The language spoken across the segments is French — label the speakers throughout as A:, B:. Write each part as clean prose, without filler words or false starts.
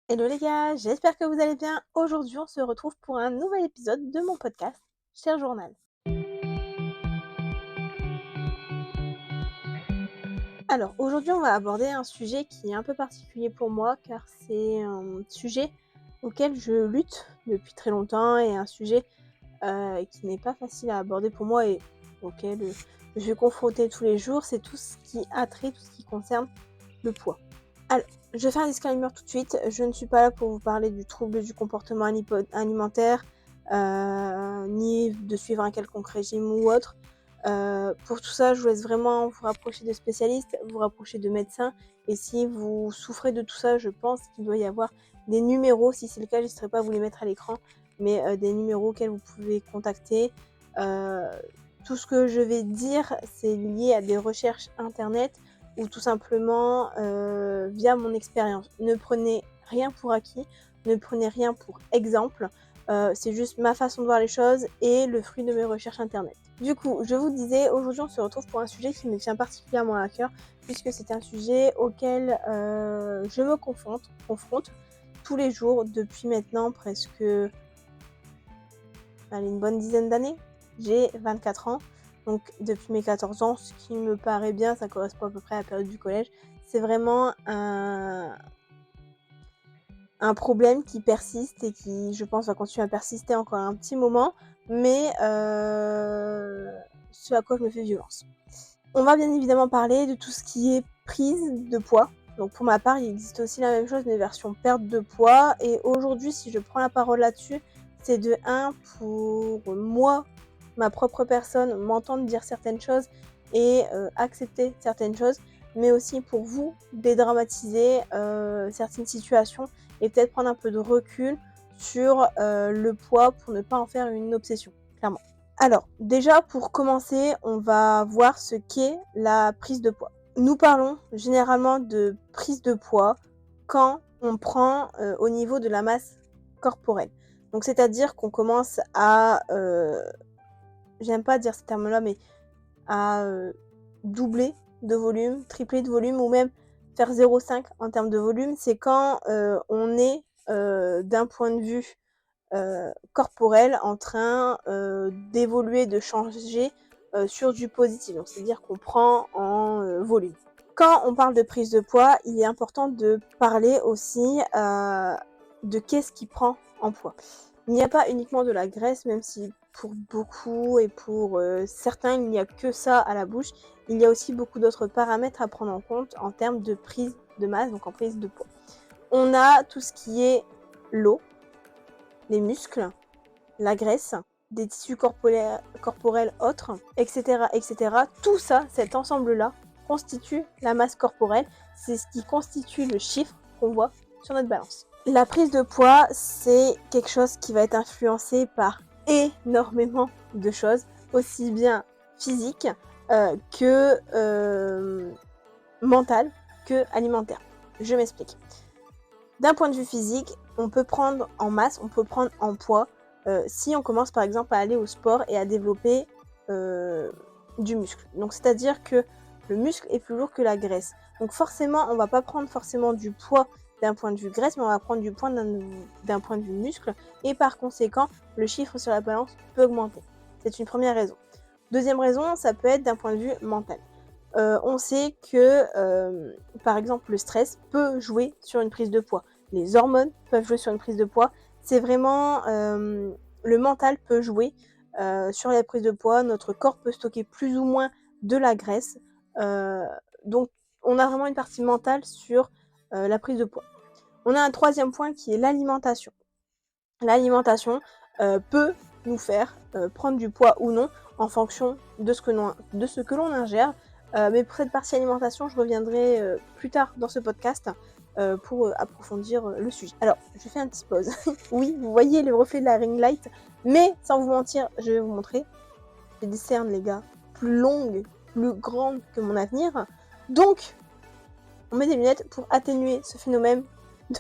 A: Hello les gars, j'espère que vous allez bien. Aujourd'hui, on se retrouve pour un nouvel épisode de mon podcast, Cher Journal. Alors, aujourd'hui, on va aborder un sujet qui est un peu particulier pour moi, car c'est un sujet auquel je lutte depuis très longtemps et un sujet qui n'est pas facile à aborder pour moi et auquel je suis confrontée tous les jours. C'est tout ce qui a trait, tout ce qui concerne le poids. Alors, je vais faire un disclaimer tout de suite. Je ne suis pas là pour vous parler du trouble du comportement alimentaire, ni de suivre un quelconque régime ou autre. Pour tout ça, je vous laisse vraiment vous rapprocher de spécialistes, vous rapprocher de médecins. Et si vous souffrez de tout ça, je pense qu'il doit y avoir des numéros. Si c'est le cas, je n'hésiterai pas à vous les mettre à l'écran, mais des numéros auxquels vous pouvez contacter. Tout ce que je vais dire, c'est lié à des recherches internet ou tout simplement via mon expérience. Ne prenez rien pour acquis, ne prenez rien pour exemple. C'est juste ma façon de voir les choses et le fruit de mes recherches internet. Du coup, je vous disais, aujourd'hui on se retrouve pour un sujet qui me tient particulièrement à cœur, puisque c'est un sujet auquel je me confronte tous les jours depuis maintenant presque une bonne dizaine d'années. J'ai 24 ans, donc depuis mes 14 ans, ce qui me paraît bien, ça correspond à peu près à la période du collège. C'est vraiment un problème qui persiste et qui, je pense, va continuer à persister encore un petit moment, mais ce à quoi je me fais violence. On va bien évidemment parler de tout ce qui est prise de poids. Donc pour ma part, il existe aussi la même chose, mais version perte de poids. Et aujourd'hui, si je prends la parole là-dessus, c'est de 1 pour moi, ma propre personne, m'entendre dire certaines choses et accepter certaines choses, mais aussi pour vous, dédramatiser certaines situations et peut-être prendre un peu de recul sur le poids pour ne pas en faire une obsession, clairement. Alors, déjà pour commencer, on va voir ce qu'est la prise de poids. Nous parlons généralement de prise de poids quand on prend au niveau de la masse corporelle. Donc c'est-à-dire qu'on commence à, j'aime pas dire ce terme-là, mais à doubler de volume, tripler de volume ou même faire 0,5 en termes de volume. C'est quand on est d'un point de vue corporel en train d'évoluer, de changer sur du positif. Donc c'est-à-dire qu'on prend en volume. Quand on parle de prise de poids, il est important de parler aussi de qu'est-ce qui prend en poids. Il n'y a pas uniquement de la graisse, même si pour beaucoup et pour certains, il n'y a que ça à la bouche. Il y a aussi beaucoup d'autres paramètres à prendre en compte en termes de prise de masse, donc en prise de poids. On a tout ce qui est l'eau, les muscles, la graisse, des tissus corporels autres, etc., etc. Tout ça, cet ensemble-là, constitue la masse corporelle. C'est ce qui constitue le chiffre qu'on voit sur notre balance. La prise de poids, c'est quelque chose qui va être influencé par énormément de choses, aussi bien physiques que mentales, que alimentaires. Je m'explique. D'un point de vue physique, on peut prendre en masse, on peut prendre en poids si on commence par exemple à aller au sport et à développer du muscle. Donc c'est-à-dire que le muscle est plus lourd que la graisse. Donc forcément, on va pas prendre forcément du poids d'un point de vue graisse, mais on va prendre du poids d'un point de vue muscle. Et par conséquent, le chiffre sur la balance peut augmenter. C'est une première raison. Deuxième raison, ça peut être d'un point de vue mental. On sait que, par exemple, le stress peut jouer sur une prise de poids. Les hormones peuvent jouer sur une prise de poids. C'est vraiment le mental peut jouer sur la prise de poids. Notre corps peut stocker plus ou moins de la graisse. Donc, on a vraiment une partie mentale sur la prise de poids. On a un troisième point qui est l'alimentation. L'alimentation peut nous faire prendre du poids ou non en fonction de ce que l'on ingère. Mais pour cette partie alimentation, je reviendrai plus tard dans ce podcast pour approfondir le sujet. Alors, je fais un petit pause. Oui, vous voyez le reflet de la ring light, mais sans vous mentir, je vais vous montrer. J'ai des cernes, les gars, plus longues, plus grandes que mon avenir. Donc, on met des lunettes pour atténuer ce phénomène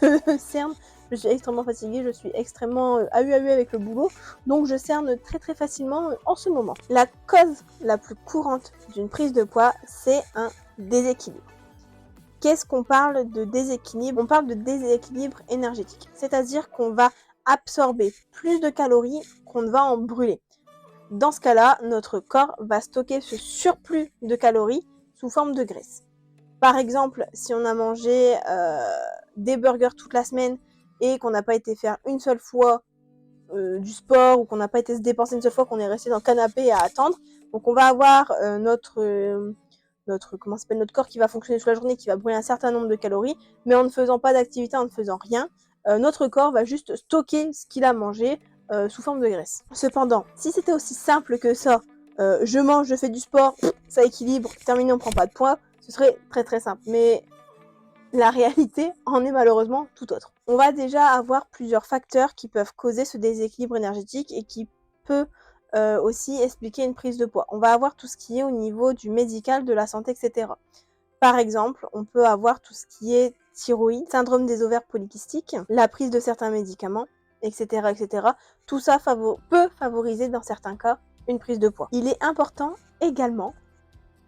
A: de cerne. Je suis extrêmement fatiguée, je suis extrêmement ahu avec le boulot, donc je cerne très très facilement en ce moment. La cause la plus courante d'une prise de poids, c'est un déséquilibre. Qu'est-ce qu'on parle de déséquilibre? On parle de déséquilibre énergétique, c'est-à-dire qu'on va absorber plus de calories qu'on ne va en brûler. Dans ce cas-là, notre corps va stocker ce surplus de calories sous forme de graisse. Par exemple, si on a mangé des burgers toute la semaine et qu'on n'a pas été faire une seule fois du sport ou qu'on n'a pas été se dépenser une seule fois, qu'on est resté dans le canapé à attendre, donc on va avoir notre corps qui va fonctionner toute la journée, qui va brûler un certain nombre de calories, mais en ne faisant pas d'activité, en ne faisant rien, notre corps va juste stocker ce qu'il a mangé sous forme de graisse. Cependant, si c'était aussi simple que ça, je mange, je fais du sport, ça équilibre, terminé, on prend pas de poids, ce serait très très simple. Mais la réalité en est malheureusement tout autre. On va déjà avoir plusieurs facteurs qui peuvent causer ce déséquilibre énergétique et qui peut aussi expliquer une prise de poids. On va avoir tout ce qui est au niveau du médical, de la santé, etc. Par exemple, on peut avoir tout ce qui est thyroïde, syndrome des ovaires polykystiques, la prise de certains médicaments, etc. etc. Tout ça peut favoriser dans certains cas une prise de poids. Il est important également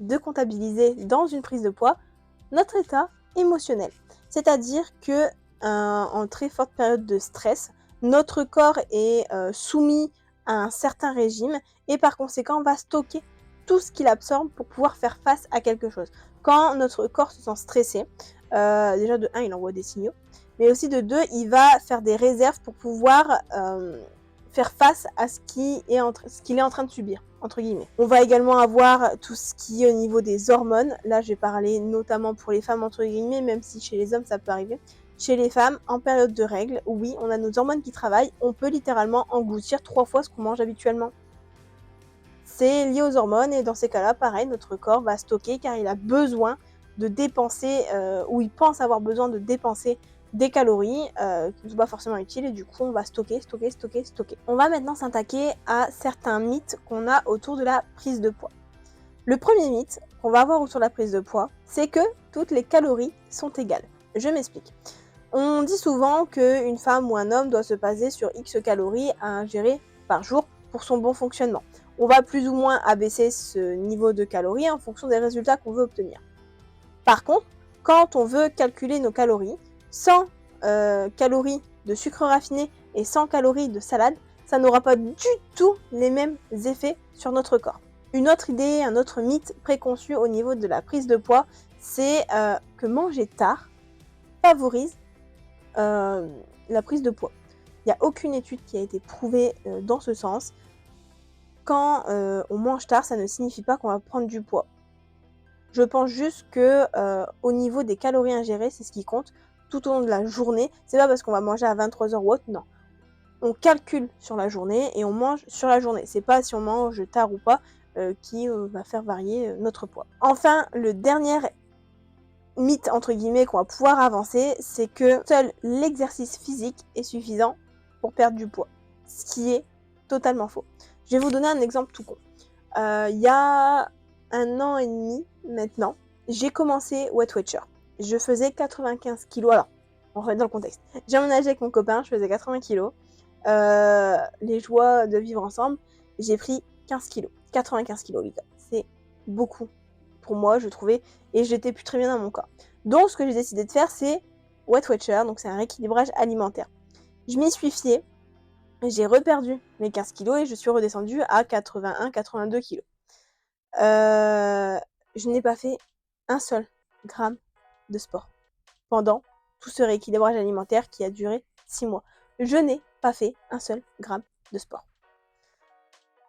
A: de comptabiliser dans une prise de poids notre état émotionnel. C'est-à-dire que en très forte période de stress, notre corps est soumis à un certain régime et par conséquent va stocker tout ce qu'il absorbe pour pouvoir faire face à quelque chose. Quand notre corps se sent stressé, déjà de 1, il envoie des signaux, mais aussi de 2, il va faire des réserves pour pouvoir faire face à ce qu'il est en train de subir, entre guillemets. On va également avoir tout ce qui est au niveau des hormones. Là, je vais parler notamment pour les femmes, entre guillemets, même si chez les hommes, ça peut arriver. Chez les femmes, en période de règles, oui, on a nos hormones qui travaillent. On peut littéralement engloutir 3 fois ce qu'on mange habituellement. C'est lié aux hormones et dans ces cas-là, pareil, notre corps va stocker car il a besoin de dépenser, ou il pense avoir besoin de dépenser des calories qui ne sont pas forcément utiles et du coup on va stocker. On va maintenant s'attaquer à certains mythes qu'on a autour de la prise de poids. Le premier mythe qu'on va avoir autour de la prise de poids, c'est que toutes les calories sont égales. Je m'explique. On dit souvent qu'une femme ou un homme doit se baser sur X calories à ingérer par jour pour son bon fonctionnement. On va plus ou moins abaisser ce niveau de calories en fonction des résultats qu'on veut obtenir. Par contre, quand on veut calculer nos calories, 100 calories de sucre raffiné et 100 calories de salade, ça n'aura pas du tout les mêmes effets sur notre corps. Une autre idée, un autre mythe préconçu au niveau de la prise de poids, c'est que manger tard favorise la prise de poids. Il n'y a aucune étude qui a été prouvée dans ce sens. Quand on mange tard, ça ne signifie pas qu'on va prendre du poids. Je pense juste que au niveau des calories ingérées, c'est ce qui compte tout au long de la journée. C'est pas parce qu'on va manger à 23h ou autre, non. On calcule sur la journée et on mange sur la journée. C'est pas si on mange tard ou pas qui va faire varier notre poids. Enfin, le dernier mythe entre guillemets qu'on va pouvoir avancer, c'est que seul l'exercice physique est suffisant pour perdre du poids. Ce qui est totalement faux. Je vais vous donner un exemple tout con. Il y a 1 an et demi maintenant, j'ai commencé Weight Watcher. Je faisais 95 kilos. Alors, on remet dans le contexte. J'ai emménagé avec mon copain, je faisais 80 kilos. Les joies de vivre ensemble, j'ai pris 15 kilos. 95 kilos, les gars. C'est beaucoup pour moi, je trouvais, et j'étais plus très bien dans mon corps. Donc, ce que j'ai décidé de faire, c'est Weight Watcher, donc c'est un rééquilibrage alimentaire. Je m'y suis fiée, j'ai reperdu mes 15 kilos et je suis redescendue à 81-82 kilos. Je n'ai pas fait un seul gramme de sport pendant tout ce rééquilibrage alimentaire qui a duré 6 mois. Je n'ai pas fait un seul gramme de sport.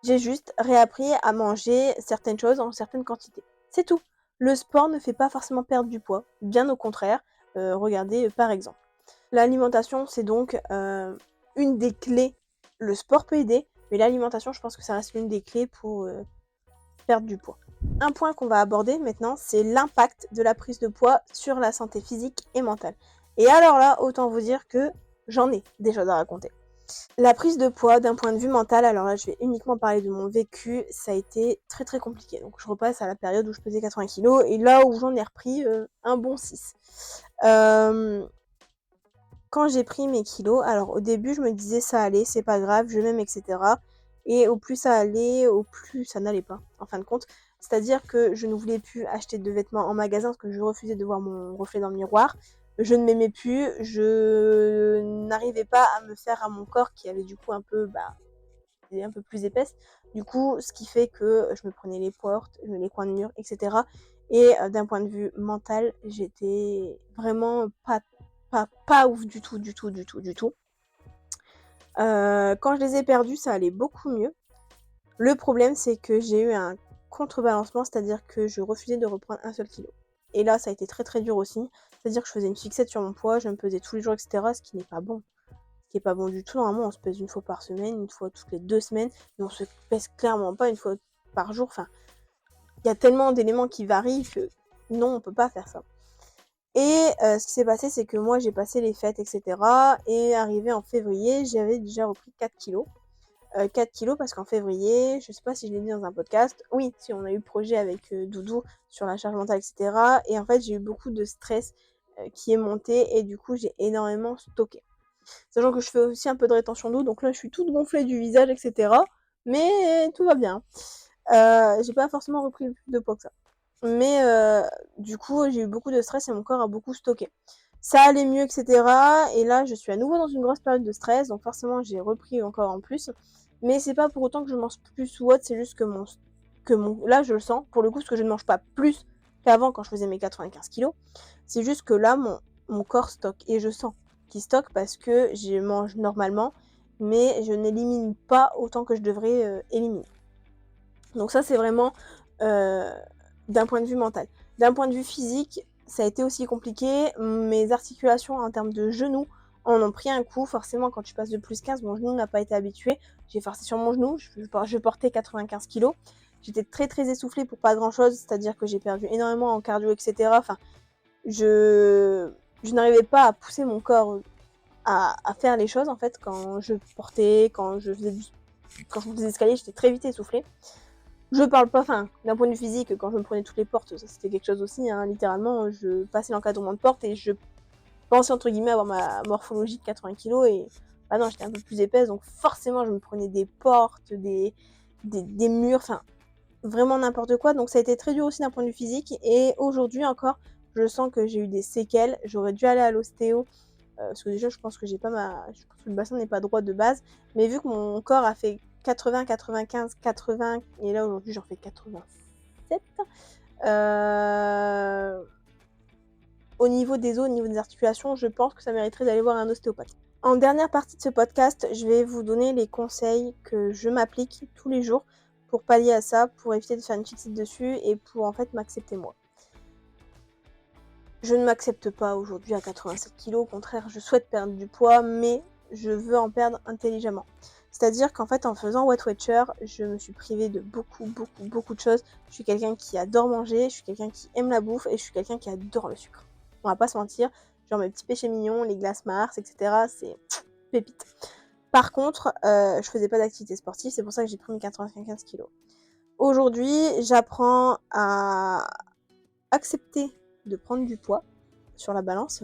A: J'ai juste réappris à manger certaines choses en certaines quantités. C'est tout. Le sport ne fait pas forcément perdre du poids, bien au contraire. Regardez par exemple. L'alimentation, c'est donc une des clés. Le sport peut aider, mais l'alimentation, je pense que ça reste l'une des clés pour perdre du poids. Un point qu'on va aborder maintenant, c'est l'impact de la prise de poids sur la santé physique et mentale. Et alors là, autant vous dire que j'en ai des choses à raconter. La prise de poids d'un point de vue mental, alors là je vais uniquement parler de mon vécu, ça a été très très compliqué. Donc je repasse à la période où je pesais 80 kg et là où j'en ai repris un bon 6. Quand j'ai pris mes kilos, alors au début je me disais ça allait, c'est pas grave, je m'aime, etc. Et au plus ça allait, au plus ça n'allait pas, en fin de compte. C'est-à-dire que je ne voulais plus acheter de vêtements en magasin parce que je refusais de voir mon reflet dans le miroir. Je ne m'aimais plus, je n'arrivais pas à me faire à mon corps qui avait du coup un peu plus épaisse. Du coup, ce qui fait que je me prenais les portes, les coins de mur, etc. Et d'un point de vue mental, j'étais vraiment pas ouf du tout. Quand je les ai perdus, ça allait beaucoup mieux. Le problème, c'est que j'ai eu un contrebalancement, c'est-à-dire que je refusais de reprendre un seul kilo. Et là, ça a été très très dur aussi. C'est-à-dire que je faisais une fixette sur mon poids, je me pesais tous les jours, etc. Ce qui n'est pas bon. Ce qui n'est pas bon du tout. Normalement, on se pèse une fois par semaine, une fois toutes les 2 semaines. Mais on se pèse clairement pas une fois par jour. Enfin, il y a tellement d'éléments qui varient que non, on peut pas faire ça. Et ce qui s'est passé, c'est que moi, j'ai passé les fêtes, etc. Et arrivé en février, j'avais déjà repris 4 kilos. 4 kilos parce qu'en février, je sais pas si je l'ai dit dans un podcast, oui, si on a eu le projet avec Doudou sur la charge mentale, etc. Et en fait, j'ai eu beaucoup de stress qui est monté et du coup, j'ai énormément stocké. Sachant que je fais aussi un peu de rétention d'eau, donc là, je suis toute gonflée du visage, etc. Mais tout va bien. J'ai pas forcément repris le plus de poids que ça. Mais du coup, j'ai eu beaucoup de stress et mon corps a beaucoup stocké. Ça allait mieux, etc. Et là, je suis à nouveau dans une grosse période de stress, donc forcément, j'ai repris encore en plus. Mais c'est pas pour autant que je mange plus ou autre, c'est juste que là, je le sens, pour le coup, parce que je ne mange pas plus qu'avant quand je faisais mes 95 kilos. C'est juste que là, mon corps stocke. Et je sens qu'il stocke parce que je mange normalement, mais je n'élimine pas autant que je devrais éliminer. Donc ça, c'est vraiment d'un point de vue mental. D'un point de vue physique, ça a été aussi compliqué. Mes articulations en termes de genoux en ont pris un coup. Forcément, quand tu passes de plus 15, mon genou n'a pas été habitué. J'ai forcé sur mon genou, je portais 95 kilos. J'étais très très essoufflée pour pas grand chose, c'est-à-dire que j'ai perdu énormément en cardio, etc. Enfin, je n'arrivais pas à pousser mon corps à faire les choses en fait. Quand je portais, quand je faisais des escaliers, j'étais très vite essoufflée. Je parle pas, enfin, d'un point de vue physique, quand je me prenais toutes les portes, ça c'était quelque chose aussi, hein, littéralement, je passais l'encadrement de porte et je pensais entre guillemets avoir ma morphologie de 80 kilos et bah non, j'étais un peu plus épaisse, donc forcément je me prenais des portes, des murs, enfin, vraiment n'importe quoi, donc ça a été très dur aussi d'un point de vue physique et aujourd'hui encore, je sens que j'ai eu des séquelles, j'aurais dû aller à l'ostéo, parce que déjà je pense que je pense que le bassin n'est pas droit de base, mais vu que mon corps a fait 80, 95, 80 et là aujourd'hui j'en fais 87. Au niveau des os, au niveau des articulations, je pense que ça mériterait d'aller voir un ostéopathe. En dernière partie de ce podcast, je vais vous donner les conseils que je m'applique tous les jours pour pallier à ça, pour éviter de faire une fixette dessus et pour en fait m'accepter moi. Je ne m'accepte pas aujourd'hui à 87 kg, au contraire, je souhaite perdre du poids, mais je veux en perdre intelligemment. C'est-à-dire qu'en fait, en faisant Weight Watcher, je me suis privée de beaucoup de choses. Je suis quelqu'un qui adore manger, je suis quelqu'un qui aime la bouffe et je suis quelqu'un qui adore le sucre. On va pas se mentir, genre mes petits péchés mignons, les glaces Mars, etc., c'est pépite. Par contre, je faisais pas d'activité sportive, c'est pour ça que j'ai pris mes 95 kg. Aujourd'hui, j'apprends à accepter de prendre du poids sur la balance.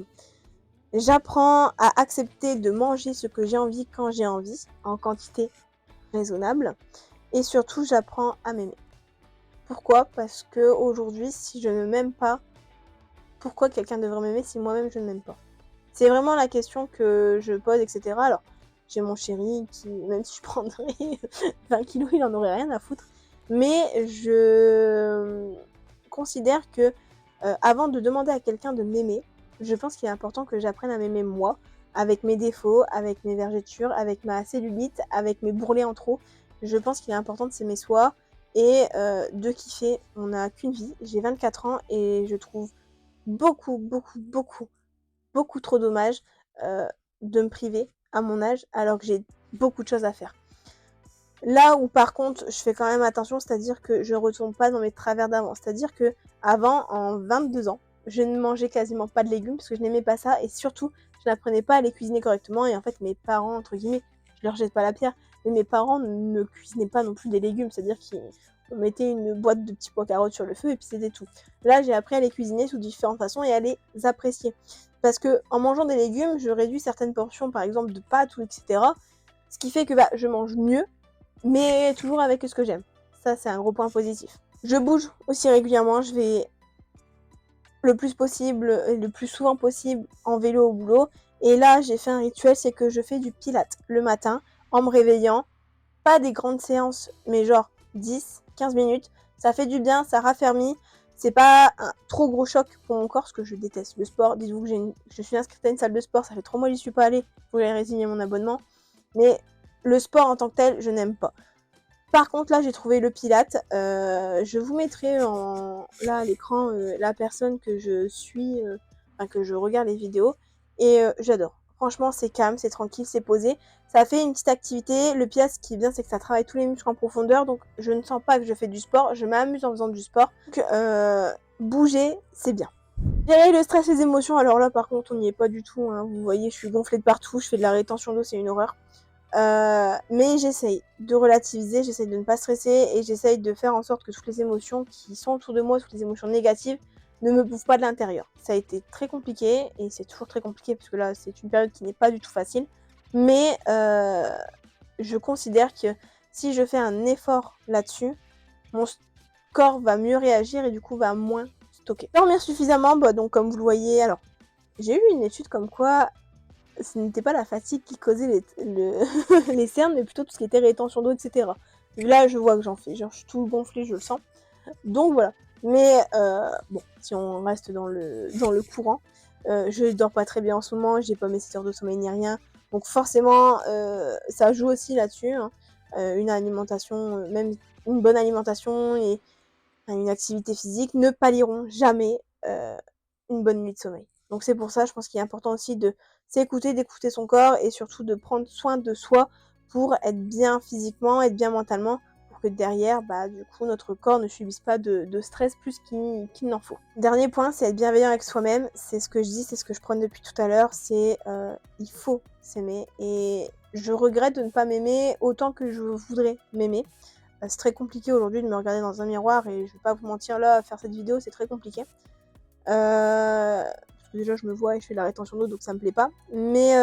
A: J'apprends à accepter de manger ce que j'ai envie quand j'ai envie, en quantité raisonnable. Et surtout, j'apprends à m'aimer. Pourquoi ? Parce que aujourd'hui, si je ne m'aime pas, pourquoi quelqu'un devrait m'aimer si moi-même je ne m'aime pas ? C'est vraiment la question que je pose, etc. Alors, j'ai mon chéri qui, même si je prendrais 20 kilos, il en aurait rien à foutre. Mais je considère que avant de demander à quelqu'un de m'aimer, je pense qu'il est important que j'apprenne à m'aimer moi, avec mes défauts, avec mes vergetures, avec ma cellulite, avec mes bourrelets en trop. Je pense qu'il est important de s'aimer soi et de kiffer. On n'a qu'une vie. J'ai 24 ans et je trouve beaucoup trop dommage de me priver à mon âge alors que j'ai beaucoup de choses à faire. Là où par contre je fais quand même attention, c'est-à-dire que je retombe pas dans mes travers d'avant. C'est-à-dire que avant, en 22 ans, je ne mangeais quasiment pas de légumes parce que je n'aimais pas ça et surtout je n'apprenais pas à les cuisiner correctement et en fait mes parents, entre guillemets, je leur jette pas la pierre, mais mes parents ne cuisinaient pas non plus des légumes, c'est-à-dire qu'on mettait une boîte de petits pois carottes sur le feu et puis c'était tout. Là j'ai appris à les cuisiner sous différentes façons et à les apprécier. Parce que en mangeant des légumes, je réduis certaines portions par exemple de pâtes ou etc. Ce qui fait que je mange mieux mais toujours avec ce que j'aime. Ça, c'est un gros point positif. Je bouge aussi régulièrement, je vais le plus possible et le plus souvent possible en vélo au boulot. Et là, j'ai fait un rituel, c'est que je fais du pilates le matin en me réveillant. Pas des grandes séances, mais genre 10-15 minutes. Ça fait du bien, ça raffermit. C'est pas un trop gros choc pour mon corps, parce que je déteste le sport. Dites-vous que je suis inscrite à une salle de sport, ça fait 3 mois que j'y suis pas allée. Faut que j'aille résilier mon abonnement. Mais le sport en tant que tel, je n'aime pas. Par contre, là, j'ai trouvé le Pilates. Je vous mettrai là à l'écran la personne que je suis, que je regarde les vidéos. Et j'adore. Franchement, c'est calme, c'est tranquille, c'est posé. Ça fait une petite activité. Le Pilates, ce qui est bien, c'est que ça travaille tous les muscles en profondeur. Donc, je ne sens pas que je fais du sport. Je m'amuse en faisant du sport. Donc, bouger, c'est bien. Gérer le stress, les émotions. Alors là, par contre, on n'y est pas du tout. Hein. Vous voyez, je suis gonflée de partout. Je fais de la rétention d'eau, c'est une horreur. Mais j'essaye de relativiser, j'essaye de ne pas stresser et j'essaye de faire en sorte que toutes les émotions qui sont autour de moi, toutes les émotions négatives, ne me bouffent pas de l'intérieur. Ça a été très compliqué et c'est toujours très compliqué parce que là, c'est une période qui n'est pas du tout facile. Mais je considère que si je fais un effort là-dessus, mon corps va mieux réagir et du coup va moins stocker. Dormir suffisamment, donc comme vous le voyez, alors j'ai eu une étude comme quoi ce n'était pas la fatigue qui causait les cernes, mais plutôt tout ce qui était rétention d'eau, etc. Là, je vois que j'en fais, genre, je suis tout gonflé, je le sens. Donc voilà. Mais bon, si on reste dans le courant, je dors pas très bien en ce moment, j'ai pas mes 7 heures de sommeil ni rien. Donc forcément, ça joue aussi là-dessus. Hein. Une alimentation, même une bonne alimentation et une activité physique ne pallieront jamais une bonne nuit de sommeil. Donc c'est pour ça, je pense qu'il est important aussi de s'écouter, d'écouter son corps et surtout de prendre soin de soi pour être bien physiquement, être bien mentalement, pour que derrière, du coup, notre corps ne subisse pas de stress plus qu'il n'en faut. Dernier point, c'est être bienveillant avec soi-même. C'est ce que je dis, c'est ce que je prône depuis tout à l'heure, c'est il faut s'aimer. Et je regrette de ne pas m'aimer autant que je voudrais m'aimer. C'est très compliqué aujourd'hui de me regarder dans un miroir et je vais pas vous mentir là, faire cette vidéo, c'est très compliqué. Parce que déjà je me vois et je fais de la rétention d'eau donc ça me plaît pas. Mais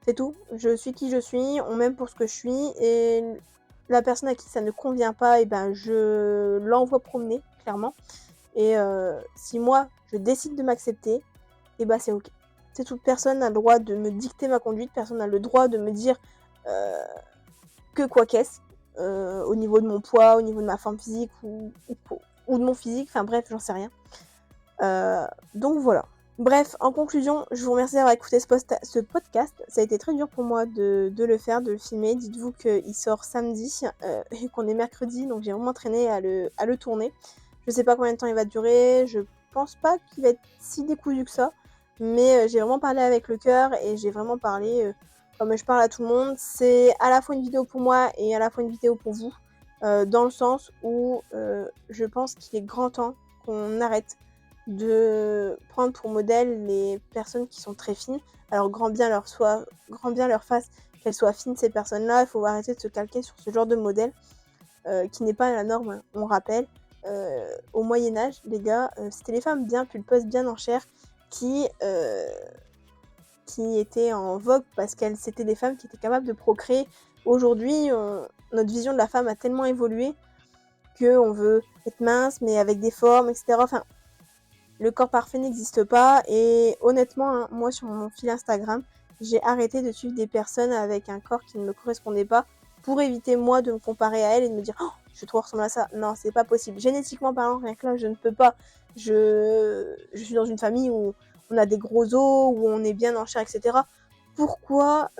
A: c'est tout. Je suis qui je suis, on m'aime pour ce que je suis et la personne à qui ça ne convient pas, et ben je l'envoie promener, clairement. Et si moi je décide de m'accepter, et ben c'est ok. C'est toute personne a le droit de me dicter ma conduite, personne n'a le droit de me dire que quoi qu'est-ce. Au niveau de mon poids, au niveau de ma forme physique ou de mon physique, enfin bref, j'en sais rien. Donc voilà. Bref, en conclusion, je vous remercie d'avoir écouté ce podcast. Ça a été très dur pour moi de le faire, de le filmer. Dites-vous qu'il sort samedi et qu'on est mercredi, donc j'ai vraiment traîné à le tourner. Je sais pas combien de temps il va durer, je pense pas qu'il va être si décousu que ça, mais j'ai vraiment parlé avec le cœur et j'ai vraiment parlé comme je parle à tout le monde. C'est à la fois une vidéo pour moi et à la fois une vidéo pour vous, dans le sens où je pense qu'il est grand temps qu'on arrête de prendre pour modèle les personnes qui sont très fines. Alors grand bien leur fasse qu'elles soient fines ces personnes-là, il faut arrêter de se calquer sur ce genre de modèle qui n'est pas la norme, hein. On rappelle, au Moyen-Âge, les gars, c'était les femmes bien pulpeuses, bien en chair, qui étaient en vogue parce c'était des femmes qui étaient capables de procréer. Aujourd'hui, notre vision de la femme a tellement évolué qu'on veut être mince, mais avec des formes, etc. Enfin, le corps parfait n'existe pas et honnêtement, hein, moi sur mon fil Instagram, j'ai arrêté de suivre des personnes avec un corps qui ne me correspondait pas pour éviter moi de me comparer à elles et de me dire oh, je vais trop ressembler à ça. Non, c'est pas possible. Génétiquement parlant, rien que là, je ne peux pas. Je suis dans une famille où on a des gros os, où on est bien en chair, etc. Pourquoi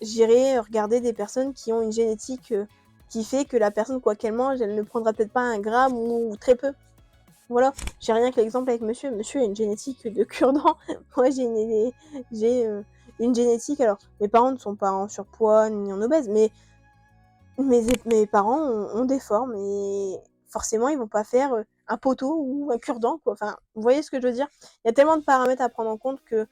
A: j'irai regarder des personnes qui ont une génétique qui fait que la personne, quoi qu'elle mange, elle ne prendra peut-être pas 1 gramme ou très peu. Voilà, j'ai rien que l'exemple avec monsieur. Monsieur a une génétique de cure-dent. Moi, j'ai une génétique. Alors, mes parents ne sont pas en surpoids ni en obèse, mais mes parents ont des formes et forcément, ils vont pas faire un poteau ou un cure-dent, quoi. Enfin, vous voyez ce que je veux dire? Il y a tellement de paramètres à prendre en compte que,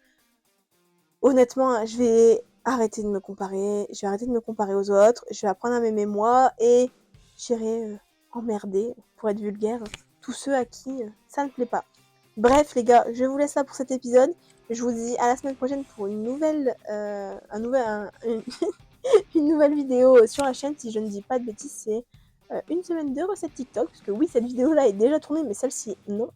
A: honnêtement, je vais arrêter de me comparer. Je vais arrêter de me comparer aux autres. Je vais apprendre à m'aimer moi et j'irai emmerder, pour être vulgaire, tous ceux à qui ça ne plaît pas. Bref les gars, je vous laisse là pour cet épisode. Je vous dis à la semaine prochaine pour une nouvelle une nouvelle vidéo sur la chaîne. Si je ne dis pas de bêtises, c'est une semaine de recettes TikTok, parce que oui, cette vidéo-là est déjà tournée, mais celle-ci non.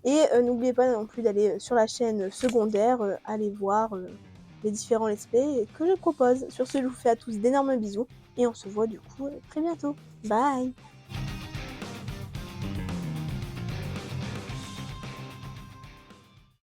A: Et n'oubliez pas non plus d'aller sur la chaîne secondaire, aller voir les différents let's play que je propose. Sur ce, je vous fais à tous d'énormes bisous et on se voit du coup très bientôt. Bye!